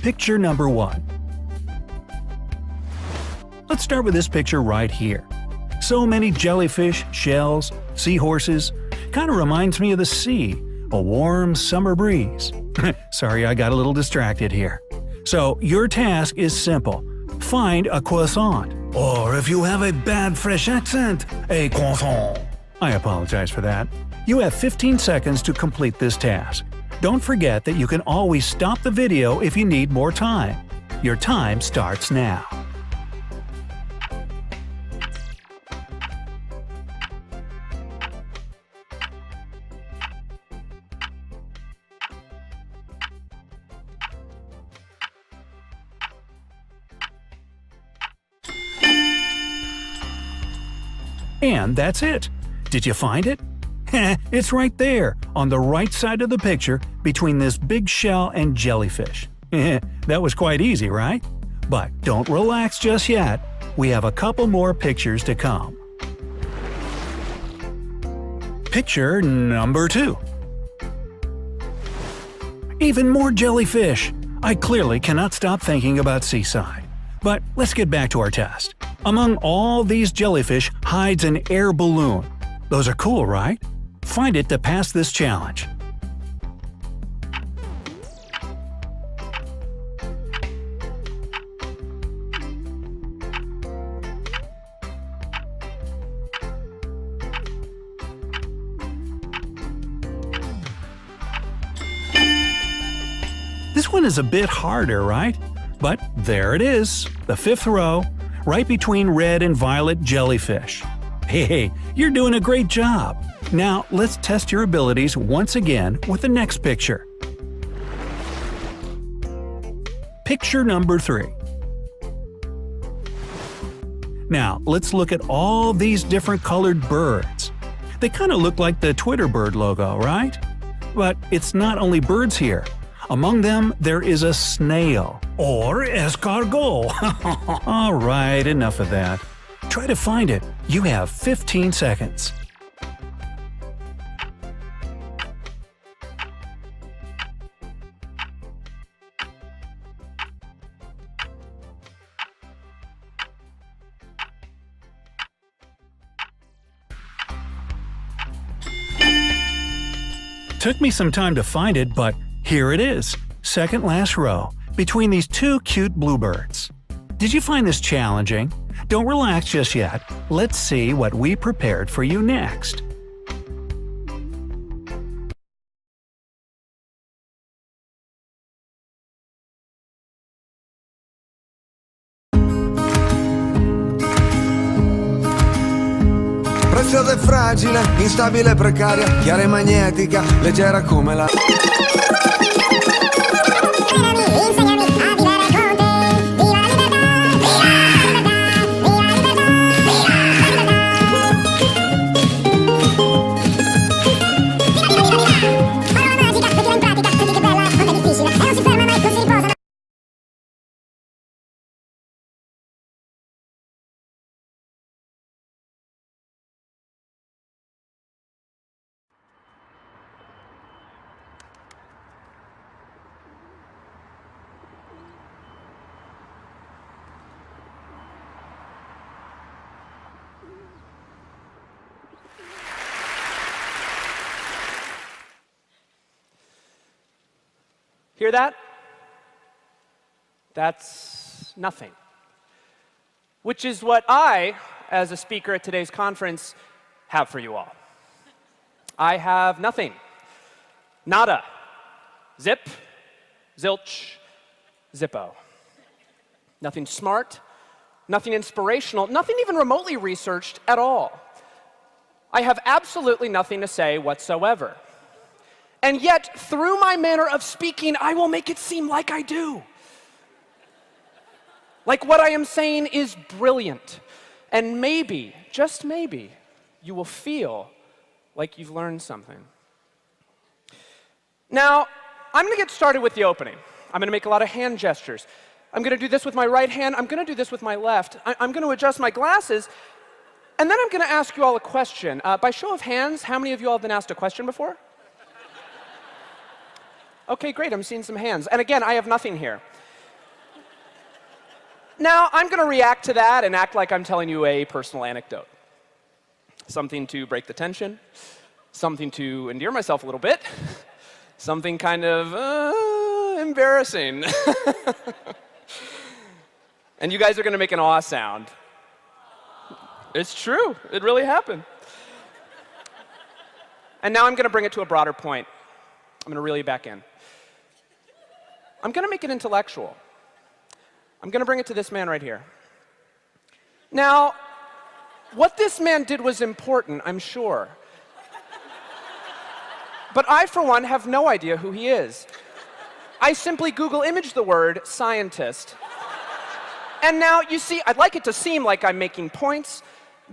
Picture number 1. Let's start with this picture right here. So many jellyfish, shells, seahorses. Kind of reminds me of the sea, a warm summer breeze. Sorry, I got a little distracted here. So your task is simple. Find a croissant. Or if you have a bad French accent, a croissant. I apologize for that. You have 15 seconds to complete this task. Don't forget that you can always stop the video if you need more time. Your time starts now. And that's it. Did you find it? It's right there, on the right side of the picture, between this big shell and jellyfish. That was quite easy, right? But don't relax just yet. We have a couple more pictures to come. Picture number 2. Even more jellyfish! I clearly cannot stop thinking about seaside. But let's get back to our test. Among all these jellyfish hides an air balloon. Those are cool, right? Find it to pass this challenge. This one is a bit harder, right? But there it is, the 5th row, right between red and violet jellyfish. Hey, you're doing a great job! Now let's test your abilities once again with the next picture. Picture number 3. Now let's look at all these different colored birds. They kind of look like the Twitter bird logo, right? But it's not only birds here. Among them, there is a snail, or escargot. All right, enough of that. Try to find it. You have 15 seconds. Took me some time to find it, but here it is, second last row, between these two cute bluebirds. Did you find this challenging? Don't relax just yet. Let's see what we prepared for you next. Preziosa e fragile, instabile e precaria, chiara e magnetica, leggera come la... Hear that? That's nothing. Which is what I, as a speaker at today's conference, have for you all. I have nothing. Nada. Zip. Zilch. Zippo. Nothing smart. Nothing inspirational. Nothing even remotely researched at all. I have absolutely nothing to say whatsoever. And yet, through my manner of speaking, I will make it seem like I do. Like what I am saying is brilliant. And maybe, just maybe, you will feel like you've learned something. Now, I'm going to get started with the opening. I'm going to make a lot of hand gestures. I'm going to do this with my right hand. I'm going to do this with my left. I'm going to adjust my glasses. And then I'm going to ask you all a question. By show of hands, how many of you all have been asked a question before? OK, great. I'm seeing some hands. And again, I have nothing here. Now, I'm going to react to that and act like I'm telling you a personal anecdote. Something to break the tension, something to endear myself a little bit, something kind of embarrassing. And you guys are going to make an awe sound. It's true. It really happened. And now I'm going to bring it to a broader point. I'm going to reel you back in. I'm going to make it intellectual. I'm going to bring it to this man right here. Now, what this man did was important, I'm sure. But I, for one, have no idea who he is. I simply Google image the word scientist. And now, you see, I'd like it to seem like I'm making points,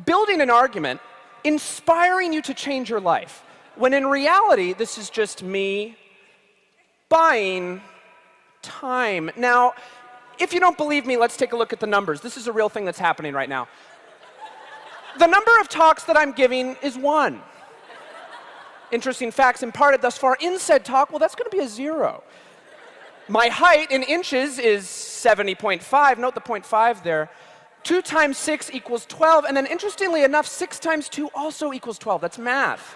building an argument, inspiring you to change your life, when in reality, this is just me buying time. Now, if you don't believe me, let's take a look at the numbers. This is a real thing that's happening right now. The number of talks that I'm giving is 1. Interesting facts imparted thus far in said talk, well, that's going to be a 0. My height in inches is 70.5. Note the 0.5 there. 2 times 6 equals 12. And then interestingly enough, 6 times 2 also equals 12. That's math.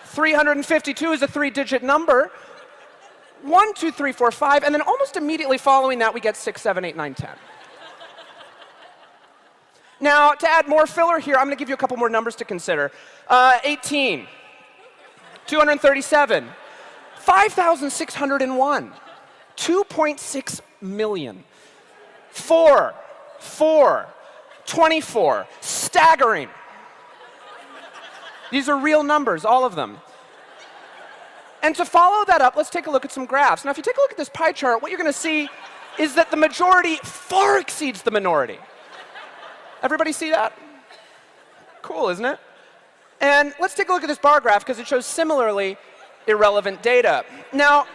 352 is a 3-digit number. 1, 2, 3, 4, 5. And then almost immediately following that, we get 6, 7, 8, 9, 10. Now, to add more filler here, I'm going to give you a couple more numbers to consider. 18, 237, 5,601, 2.6 million, 4, 24, staggering. These are real numbers, all of them. And to follow that up, let's take a look at some graphs. Now, if you take a look at this pie chart, what you're going to see is that the majority far exceeds the minority. Everybody see that? Cool, isn't it? And let's take a look at this bar graph because it shows similarly irrelevant data. Now,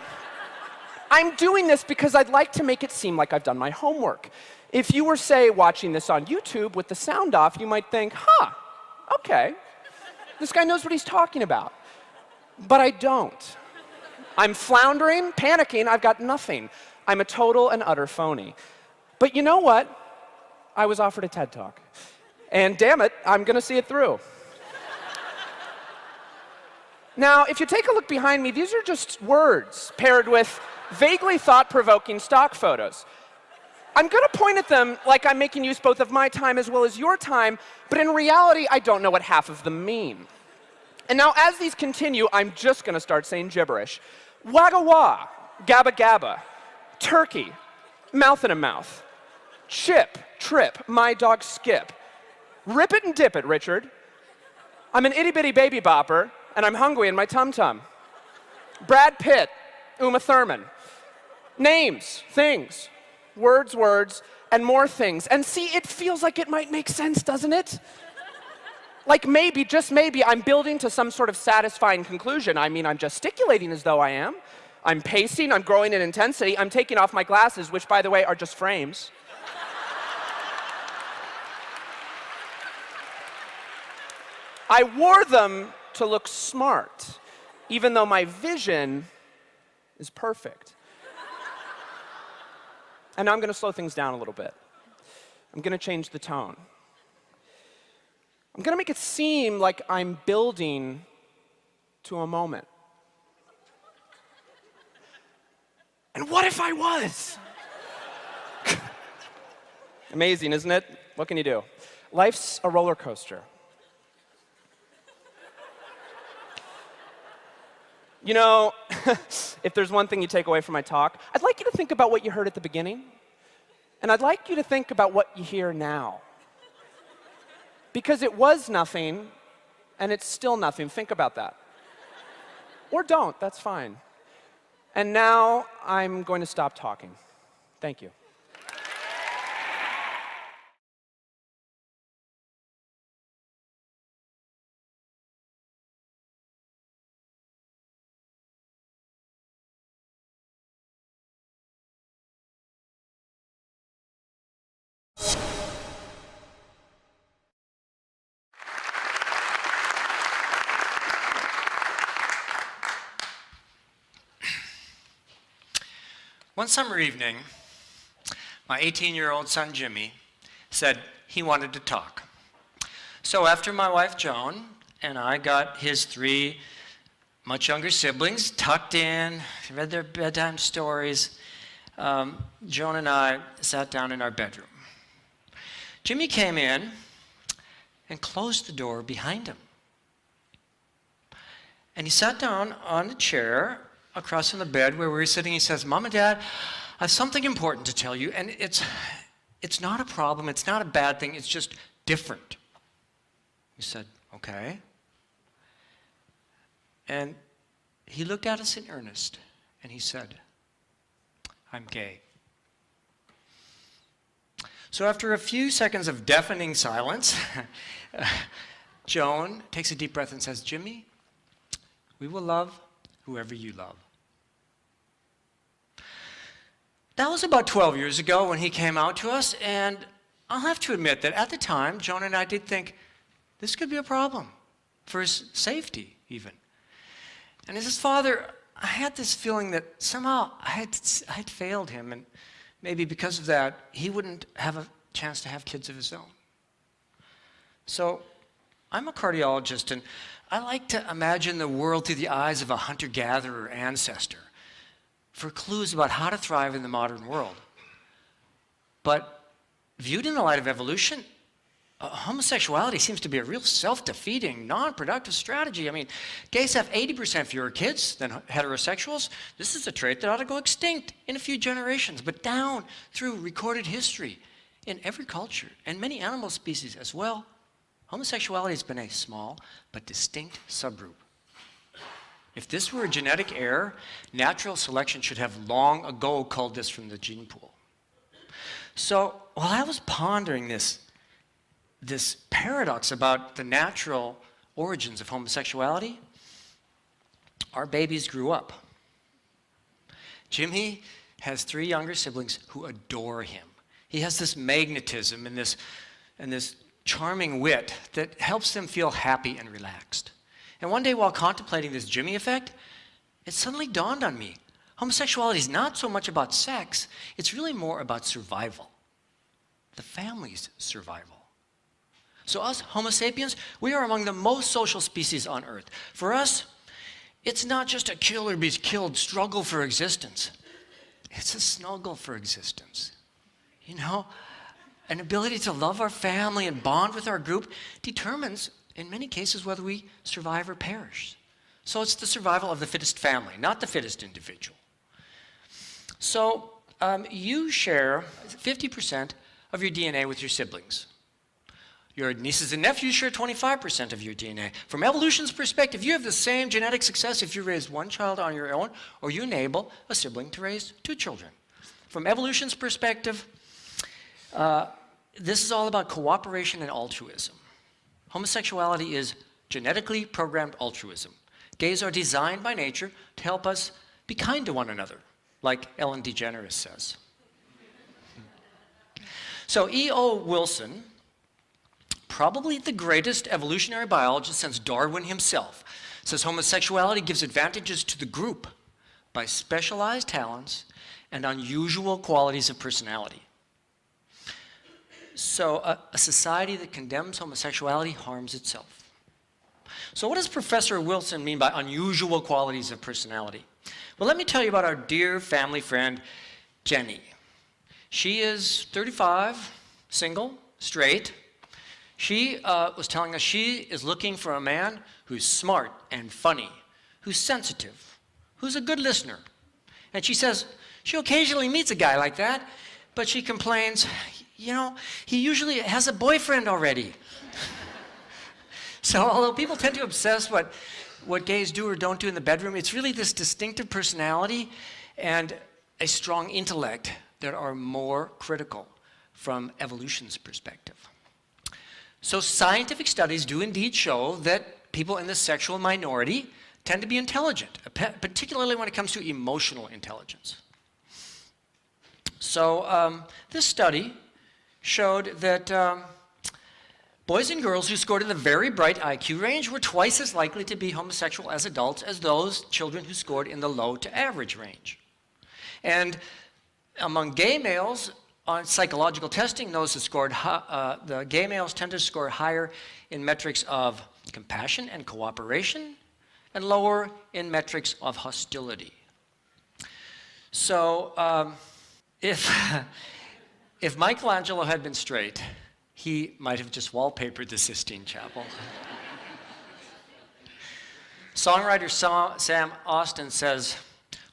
I'm doing this because I'd like to make it seem like I've done my homework. If you were, say, watching this on YouTube with the sound off, you might think, okay, this guy knows what he's talking about. But I don't. I'm floundering, panicking, I've got nothing. I'm a total and utter phony. But you know what? I was offered a TED Talk. And damn it, I'm going to see it through. Now, if you take a look behind me, these are just words paired with vaguely thought-provoking stock photos. I'm going to point at them like I'm making use both of my time as well as your time, but in reality, I don't know what half of them mean. And now, as these continue, I'm just going to start saying gibberish. Wagga wah, gabba gabba, turkey, mouth in a mouth, chip, trip, my dog Skip. Rip it and dip it, Richard. I'm an itty-bitty baby bopper, and I'm hungry in my tum-tum. Brad Pitt, Uma Thurman. Names, things, words, and more things. And see, it feels like it might make sense, doesn't it? Like maybe, just maybe, I'm building to some sort of satisfying conclusion. I mean, I'm gesticulating as though I am. I'm pacing, I'm growing in intensity. I'm taking off my glasses, which, by the way, are just frames. I wore them to look smart, even though my vision is perfect. And now I'm going to slow things down a little bit. I'm going to change the tone. I'm going to make it seem like I'm building to a moment. And what if I was? Amazing, isn't it? What can you do? Life's a roller coaster. You know, if there's one thing you take away from my talk, I'd like you to think about what you heard at the beginning, and I'd like you to think about what you hear now. Because it was nothing, and it's still nothing. Think about that. Or don't, that's fine. And now I'm going to stop talking. Thank you. One summer evening, my 18-year-old son Jimmy said he wanted to talk. So after my wife Joan and I got his 3 much younger siblings tucked in, read their bedtime stories, Joan and I sat down in our bedroom. Jimmy came in and closed the door behind him. And he sat down on the chair across from the bed where we were sitting. He says, "Mom and Dad, I have something important to tell you, and it's not a problem, it's not a bad thing, it's just different." We said, "Okay." And he looked at us in earnest, and he said, "I'm gay." So after a few seconds of deafening silence, Joan takes a deep breath and says, "Jimmy, we will love whoever you love." That was about 12 years ago when he came out to us, and I'll have to admit that at the time, Joan and I did think this could be a problem for his safety, even. And as his father, I had this feeling that somehow I had failed him, and maybe because of that, he wouldn't have a chance to have kids of his own. So I'm a cardiologist, and I like to imagine the world through the eyes of a hunter-gatherer ancestor for clues about how to thrive in the modern world. But viewed in the light of evolution, homosexuality seems to be a real self-defeating, non-productive strategy. I mean, gays have 80% fewer kids than heterosexuals. This is a trait that ought to go extinct in a few generations, but down through recorded history in every culture and many animal species as well, homosexuality has been a small but distinct subgroup. If this were a genetic error, natural selection should have long ago culled this from the gene pool. So while I was pondering this paradox about the natural origins of homosexuality, our babies grew up. Jimmy has 3 younger siblings who adore him. He has this magnetism and this charming wit that helps them feel happy and relaxed. And one day while contemplating this Jimmy effect, it suddenly dawned on me, homosexuality is not so much about sex, it's really more about survival, the family's survival. So us Homo sapiens, we are among the most social species on Earth. For us, it's not just a kill or be killed struggle for existence. It's a snuggle for existence. You know, an ability to love our family and bond with our group determines, in many cases, whether we survive or perish. So it's the survival of the fittest family, not the fittest individual. So you share 50% of your DNA with your siblings. Your nieces and nephews share 25% of your DNA. From evolution's perspective, you have the same genetic success if you raise 1 child on your own or you enable a sibling to raise 2 children. From evolution's perspective, this is all about cooperation and altruism. Homosexuality is genetically programmed altruism. Gays are designed by nature to help us be kind to one another, like Ellen DeGeneres says. So E.O. Wilson, probably the greatest evolutionary biologist since Darwin himself, says homosexuality gives advantages to the group by specialized talents and unusual qualities of personality. So a society that condemns homosexuality harms itself. So what does Professor Wilson mean by unusual qualities of personality? Well, let me tell you about our dear family friend, Jenny. She is 35, single, straight. She was telling us she is looking for a man who's smart and funny, who's sensitive, who's a good listener. And she says she occasionally meets a guy like that, but she complains, you know, he usually has a boyfriend already. So although people tend to obsess what gays do or don't do in the bedroom, it's really this distinctive personality and a strong intellect that are more critical from evolution's perspective. So scientific studies do indeed show that people in the sexual minority tend to be intelligent, particularly when it comes to emotional intelligence. So this study showed that boys and girls who scored in the very bright IQ range were twice as likely to be homosexual as adults as those children who scored in the low to average range. And among gay males, On psychological testing, those who scored the gay males tend to score higher in metrics of compassion and cooperation, and lower in metrics of hostility. So if Michelangelo had been straight, he might have just wallpapered the Sistine Chapel. Songwriter Sam Austin says,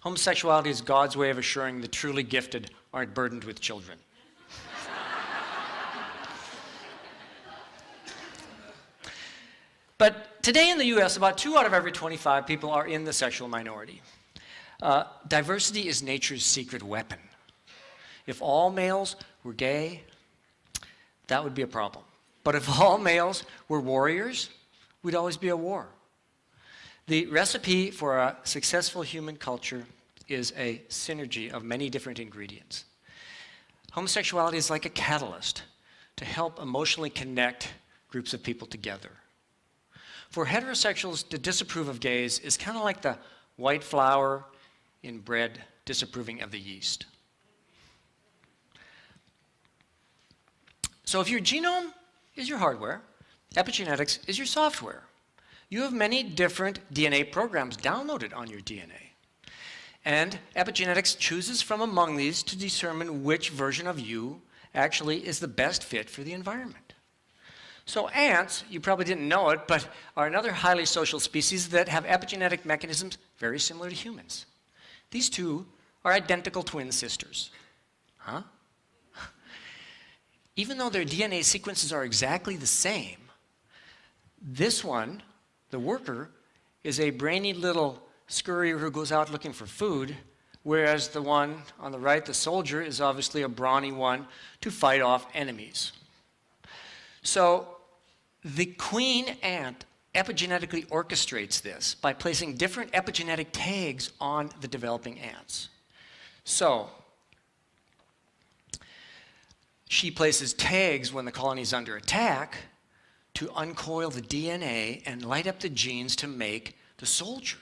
homosexuality is God's way of assuring the truly gifted aren't burdened with children. But today in the US, about 2 out of every 25 people are in the sexual minority. Diversity is nature's secret weapon. If all males were gay, that would be a problem. But if all males were warriors, we'd always be at war. The recipe for a successful human culture is a synergy of many different ingredients. Homosexuality is like a catalyst to help emotionally connect groups of people together. For heterosexuals to disapprove of gays is kind of like the white flour in bread disapproving of the yeast. So if your genome is your hardware, epigenetics is your software. You have many different DNA programs downloaded on your DNA. And epigenetics chooses from among these to determine which version of you actually is the best fit for the environment. So ants, you probably didn't know it, but are another highly social species that have epigenetic mechanisms very similar to humans. These two are identical twin sisters. Huh? Even though their DNA sequences are exactly the same, this one, the worker, is a brainy little scurrier who goes out looking for food, whereas the one on the right, the soldier, is obviously a brawny one to fight off enemies. So the queen ant epigenetically orchestrates this by placing different epigenetic tags on the developing ants. So she places tags when the colony is under attack to uncoil the DNA and light up the genes to make the soldier.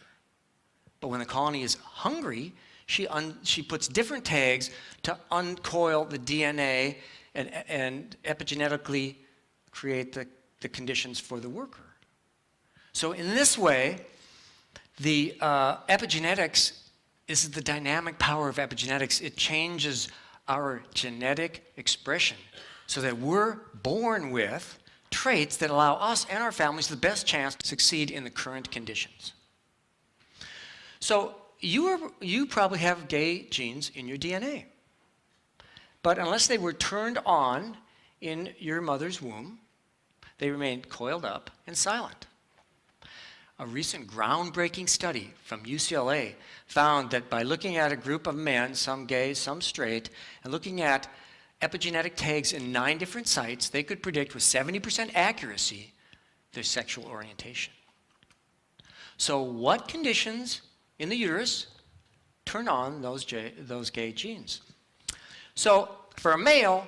But when the colony is hungry, she puts different tags to uncoil the DNA and epigenetically create the conditions for the worker. So in this way, the epigenetics is the dynamic power of epigenetics. It changes our genetic expression so that we're born with traits that allow us and our families the best chance to succeed in the current conditions. So you probably have gay genes in your DNA. But unless they were turned on in your mother's womb, they remained coiled up and silent. A recent groundbreaking study from UCLA found that by looking at a group of men, some gay, some straight, and looking at epigenetic tags in 9 different sites, they could predict with 70% accuracy their sexual orientation. So what conditions in the uterus turn on those gay genes? So for a male,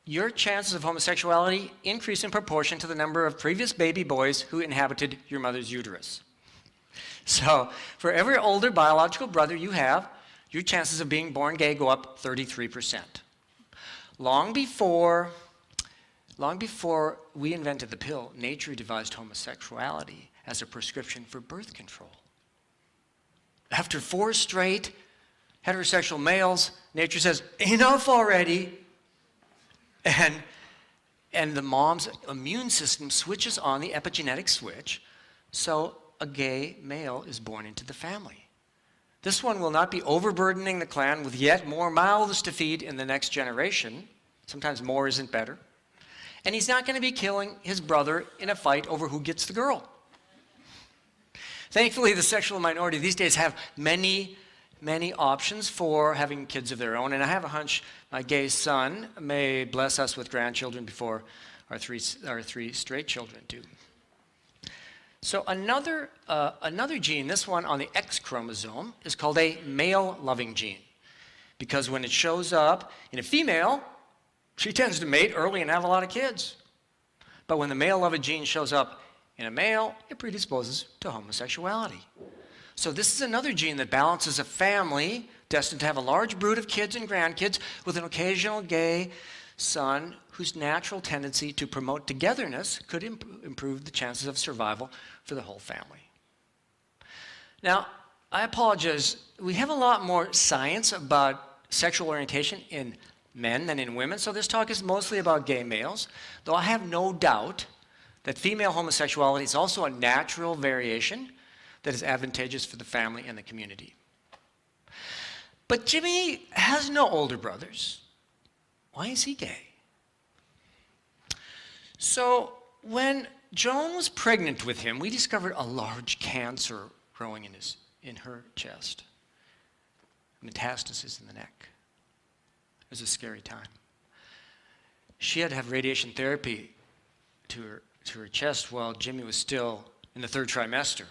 your chances of homosexuality increase in proportion to the number of previous baby boys who inhabited your mother's uterus. So for every older biological brother you have, your chances of being born gay go up 33%. Long before we invented the pill, nature devised homosexuality as a prescription for birth control. After 4 straight heterosexual males, nature says, enough already. And the mom's immune system switches on the epigenetic switch, so a gay male is born into the family. This one will not be overburdening the clan with yet more mouths to feed in the next generation. Sometimes more isn't better. And he's not going to be killing his brother in a fight over who gets the girl. Thankfully, the sexual minority these days have many options for having kids of their own, and I have a hunch my gay son may bless us with grandchildren before our three straight children do. So another gene, this one on the X chromosome, is called a male-loving gene, because when it shows up in a female, she tends to mate early and have a lot of kids. But when the male-loving gene shows up in a male, it predisposes to homosexuality. So this is another gene that balances a family destined to have a large brood of kids and grandkids with an occasional gay son whose natural tendency to promote togetherness could improve the chances of survival for the whole family. Now, I apologize. We have a lot more science about sexual orientation in men than in women, so this talk is mostly about gay males, though I have no doubt that female homosexuality is also a natural variation that is advantageous for the family and the community. But Jimmy has no older brothers. Why is he gay? So when Joan was pregnant with him, we discovered a large cancer growing in her chest, metastasis in the neck. It was a scary time. She had to have radiation therapy to her chest while Jimmy was still in the 3rd trimester.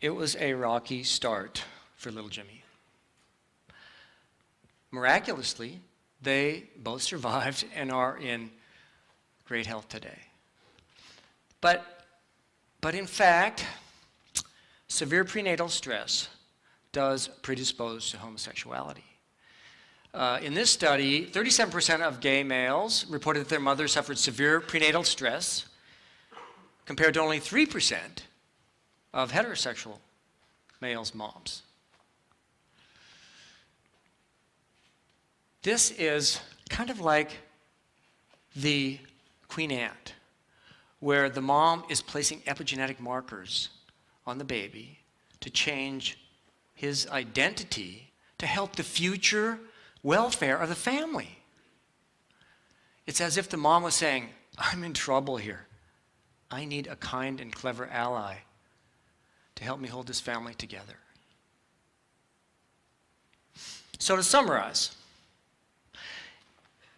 It was a rocky start for little Jimmy. Miraculously, they both survived and are in great health today. But in fact, severe prenatal stress does predispose to homosexuality. In this study, 37% of gay males reported that their mother suffered severe prenatal stress, compared to only 3% of heterosexual males' moms. This is kind of like the Queen Ant, where the mom is placing epigenetic markers on the baby to change his identity to help the future welfare of the family. It's as if the mom was saying, I'm in trouble here. I need a kind and clever ally to help me hold this family together. So to summarize,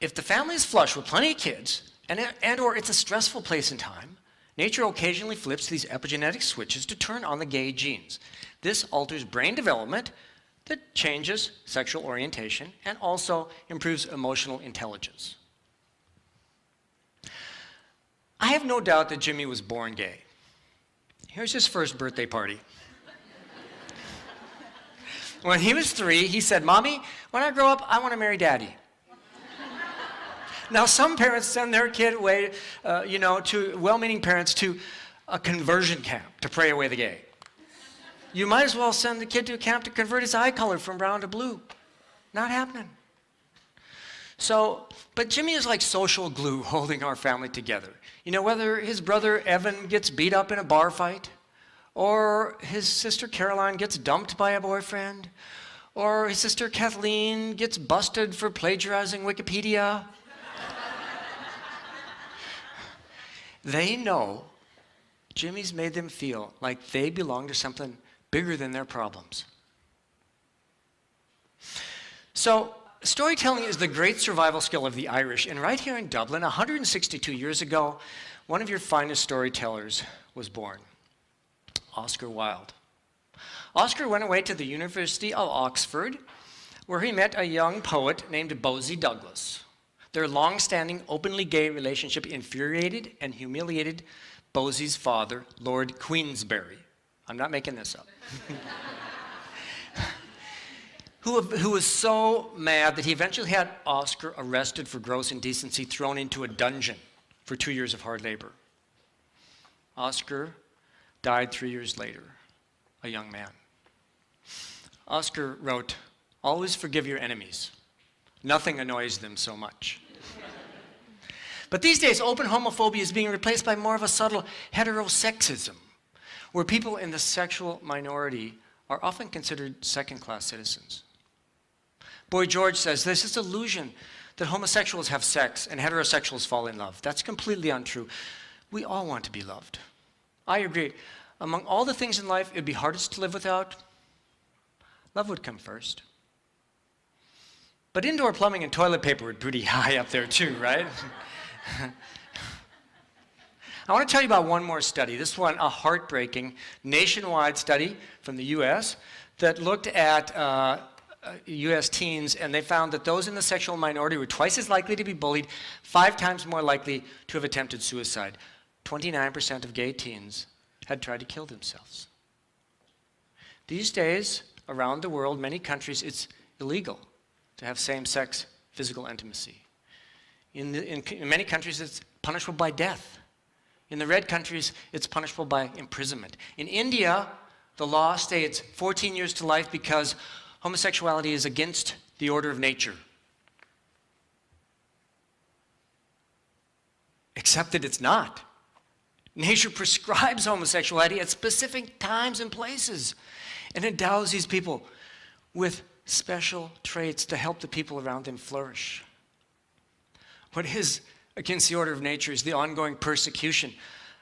if the family is flush with plenty of kids, and or it's a stressful place in time, nature occasionally flips these epigenetic switches to turn on the gay genes. This alters brain development that changes sexual orientation and also improves emotional intelligence. I have no doubt that Jimmy was born gay. Here's his first birthday party. When he was 3, he said, Mommy, when I grow up, I want to marry Daddy. Now, some parents send their kid away, to well-meaning parents to a conversion camp to pray away the gay. You might as well send the kid to a camp to convert his eye color from brown to blue. Not happening. So, but Jimmy is like social glue holding our family together. You know, whether his brother Evan gets beat up in a bar fight, or his sister Caroline gets dumped by a boyfriend, or his sister Kathleen gets busted for plagiarizing Wikipedia. They know Jimmy's made them feel like they belong to something bigger than their problems. So, storytelling is the great survival skill of the Irish, and right here in Dublin, 162 years ago, one of your finest storytellers was born, Oscar Wilde. Oscar went away to the University of Oxford, where he met a young poet named Bosie Douglas. Their long-standing, openly gay relationship infuriated and humiliated Bosie's father, Lord Queensberry. I'm not making this up. who was so mad that he eventually had Oscar arrested for gross indecency, thrown into a dungeon for 2 years of hard labor. Oscar died 3 years later, a young man. Oscar wrote, "Always forgive your enemies. Nothing annoys them so much." But these days, open homophobia is being replaced by more of a subtle heterosexism, where people in the sexual minority are often considered second-class citizens. Boy George says there's this illusion that homosexuals have sex and heterosexuals fall in love. That's completely untrue. We all want to be loved. I agree. Among all the things in life it'd be hardest to live without, love would come first. But indoor plumbing and toilet paper are pretty high up there too, right? I want to tell you about one more study. This one, a heartbreaking nationwide study from the US that looked at US teens, and they found that those in the sexual minority were twice as likely to be bullied, 5 times more likely to have attempted suicide. 29% of gay teens had tried to kill themselves. These days, around the world, many countries, it's illegal to have same-sex physical intimacy. In many countries, it's punishable by death. In the red countries, it's punishable by imprisonment. In India, the law states 14 years to life because homosexuality is against the order of nature. Except that it's not. Nature prescribes homosexuality at specific times and places and endows these people with special traits to help the people around them flourish. What is against the order of nature is the ongoing persecution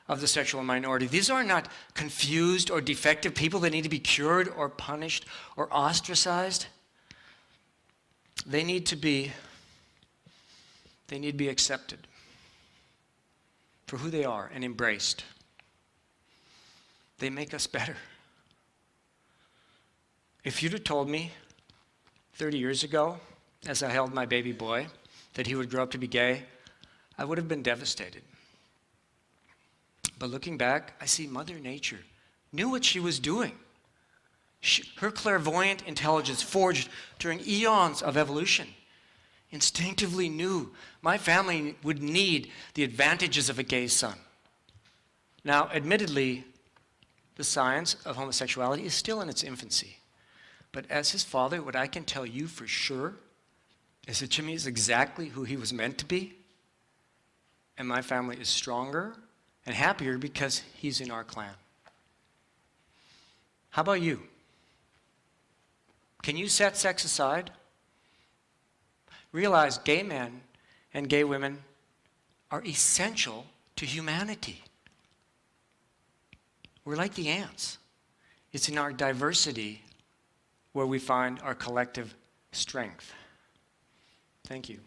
of the sexual minority. These are not confused or defective people that need to be cured or punished or ostracized. They need to be accepted for who they are and embraced. They make us better. If you'd have told me 30 years ago, as I held my baby boy, that he would grow up to be gay, I would have been devastated. But looking back, I see Mother Nature knew what she was doing. Her clairvoyant intelligence, forged during eons of evolution, instinctively knew my family would need the advantages of a gay son. Now, admittedly, the science of homosexuality is still in its infancy. But as his father, what I can tell you for sure is that Jimmy is exactly who he was meant to be. And my family is stronger and happier because he's in our clan. How about you? Can you set sex aside? Realize gay men and gay women are essential to humanity. We're like the ants. It's in our diversity where we find our collective strength. Thank you.